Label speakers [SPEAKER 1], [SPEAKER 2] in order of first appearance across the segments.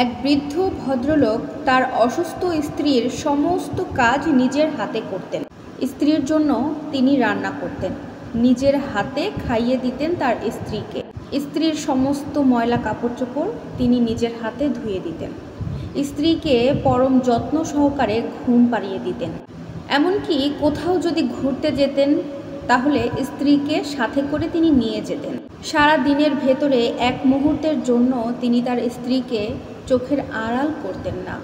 [SPEAKER 1] এক বৃদ্ধ ভদ্রলোক তার অসুস্থ স্ত্রীর সমস্ত কাজ নিজের হাতে করতেন। স্ত্রীর জন্য তিনি রান্না করতেন, নিজের হাতে খাইয়ে দিতেন তার স্ত্রীকে। স্ত্রীর সমস্ত ময়লা কাপড় চোপড় তিনি নিজের হাতে ধুয়ে দিতেন। স্ত্রীকে পরম যত্ন সহকারে ঘুম পাড়িয়ে দিতেন। এমনকি কোথাও যদি ঘুরতে যেতেন তাহলে স্ত্রীকে সাথে করে তিনি নিয়ে যেতেন। সারা দিনের ভেতরে এক মুহূর্তের জন্য তিনি তার স্ত্রীকে চোখের আড়াল করতেন না।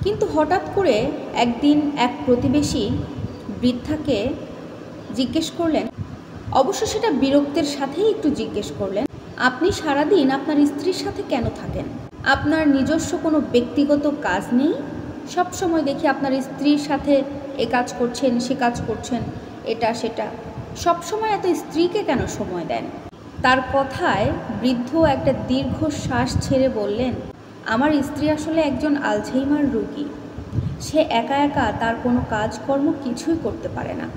[SPEAKER 1] কিন্তু হঠাৎ করে একদিন এক প্রতিবেশী বৃদ্ধাকে জিজ্ঞেস করলেন, অবশ্য সেটা বিরক্তের সাথেই একটু জিজ্ঞেস করলেন, আপনি সারাদিন আপনার স্ত্রীর সাথে কেন থাকেন? আপনার নিজস্ব কোনো ব্যক্তিগত কাজ নেই? সব সময় দেখি আপনার স্ত্রীর সাথে এ কাজ করছেন, সে কাজ করছেন, এটা সেটা, সব সময় এত স্ত্রীকে কেন সময় দেন? তার কথায় বৃদ্ধ একটা দীর্ঘ শ্বাস ছেড়ে বললেন, আমার স্ত্রী আসলে একজন আলঝেইমার রোগী। সে একা একা তার কোনো কাজকর্ম কিছুই করতে পারে না।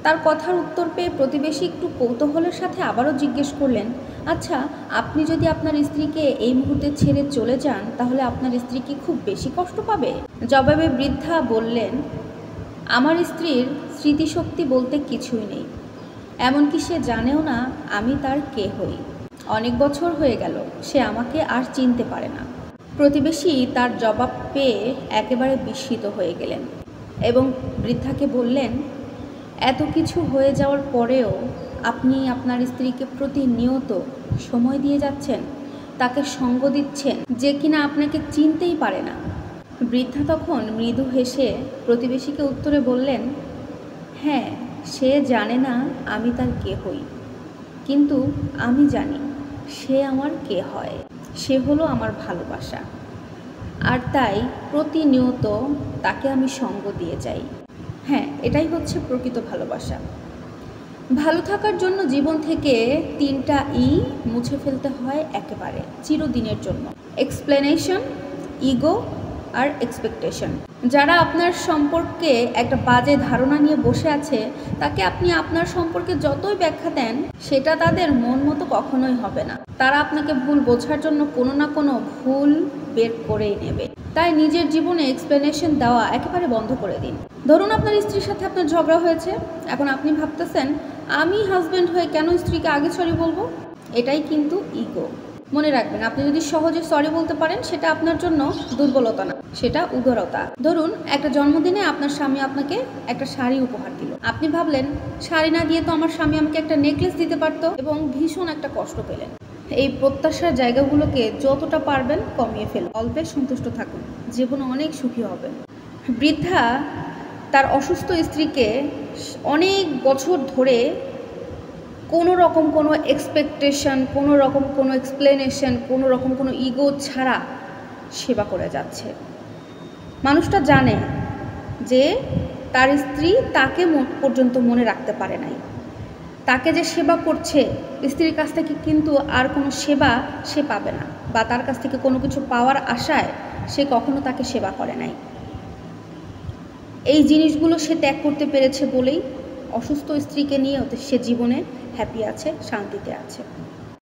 [SPEAKER 1] তার কথার উত্তর পেয়ে প্রতিবেশী একটু কৌতূহলের সাথে আবারও জিজ্ঞেস করলেন, আচ্ছা, আপনি যদি আপনার স্ত্রীকে এই মুহূর্তে ছেড়ে চলে যান তাহলে আপনার স্ত্রী কি খুব বেশি কষ্ট পাবে? জবাবে বৃদ্ধা বললেন, আমার স্ত্রীর স্মৃতিশক্তি বলতে কিছুই নেই, এমনকি সে জানেও না আমি তার কে হই। অনেক বছর হয়ে গেল সে আমাকে আর চিনতে পারে না। প্রতিবেশী তার জবাব পেয়ে একেবারে বিস্মিত হয়ে গেলেন এবং বৃদ্ধাকে বললেন, এত কিছু হয়ে যাওয়ার পরেও আপনি আপনার স্ত্রীকে প্রতিনিয়ত সময় দিয়ে যাচ্ছেন, তাকে সঙ্গ দিচ্ছেন, যে কিনা আপনাকে চিনতেই পারে না। বৃদ্ধা তখন মৃদু হেসে প্রতিবেশীকে উত্তরে বললেন, হ্যাঁ, সে জানে না আমি তার কে হই, কিন্তু আমি জানি সে আমার কে হয়। সে হলো আমার ভালোবাসা, আর তাই প্রতিনিয়ত তাকে আমি সঙ্গ দিয়ে যাই। হ্যাঁ, এটাই হচ্ছে প্রকৃত ভালোবাসা। ভালো থাকার জন্য জীবন থেকে 3টা মুছে ফেলতে হয় একেবারে চিরদিনের জন্য: এক্সপ্লেনেশন, ইগো আর এক্সপেকটেশন। যারা আপনার সম্পর্কে একটা বাজে ধারণা নিয়ে বসে আছে, তাকে আপনি আপনার সম্পর্কে যতই ব্যাখ্যা দেন সেটা তাদের মন মতো কখনোই হবে না। তারা আপনাকে ভুল বোঝার জন্য কোনো না কোনো ভুল বের করেই নেবে। তাই নিজের জীবনে এক্সপ্লেনেশন দেওয়া একেবারে বন্ধ করে দিন। ধরুন আপনার স্ত্রীর সাথে আপনার ঝগড়া হয়েছে, এখন আপনি ভাবতেছেন, আমি হাজব্যান্ড হয়ে কেন স্ত্রীকে আগে সরি বলবো? এটাই কিন্তু ইগো। মনে রাখবেন, আপনি যদি সহজে সরি বলতে পারেন সেটা আপনার জন্য দুর্বলতা না, সেটা উদারতা। ধরুন একটা জন্মদিনে আপনার স্বামী আপনাকে একটা শাড়ি উপহার দিল। আপনি ভাবলেন, শাড়ি না দিয়ে তো আমার স্বামী আমাকে একটা নেকলেস দিতে পারতো, এবং ভীষণ একটা কষ্ট পেলেন। এই প্রত্যাশার জায়গাগুলোকে যতটা পারবেন কমিয়ে ফেলুন। অল্পে সন্তুষ্ট থাকুন, জীবনে অনেক সুখী হবেন। বৃদ্ধা তার অসুস্থ স্ত্রীকে অনেক বছর ধরে কোনো রকম কোনো এক্সপেকটেশন, কোনো রকম কোনো এক্সপ্লেনেশন, কোনো রকম কোনো ইগো ছাড়া সেবা করে যাচ্ছে। মানুষটা জানে যে তার স্ত্রী তাকে পর্যন্ত মনে রাখতে পারে নাই। তাকে যে সেবা করছে, স্ত্রীর কাছ থেকে কিন্তু আর কোনো সেবা সে পাবে না, বা তার কাছ থেকে কোনো কিছু পাওয়ার আশায় সে কখনো তাকে সেবা করে নাই। এই জিনিসগুলো সে ত্যাগ করতে পেরেছে বলেই অসুস্থ স্ত্রীকে নিয়ে সে জীবনে হ্যাপি আছে, শান্তিতে আছে।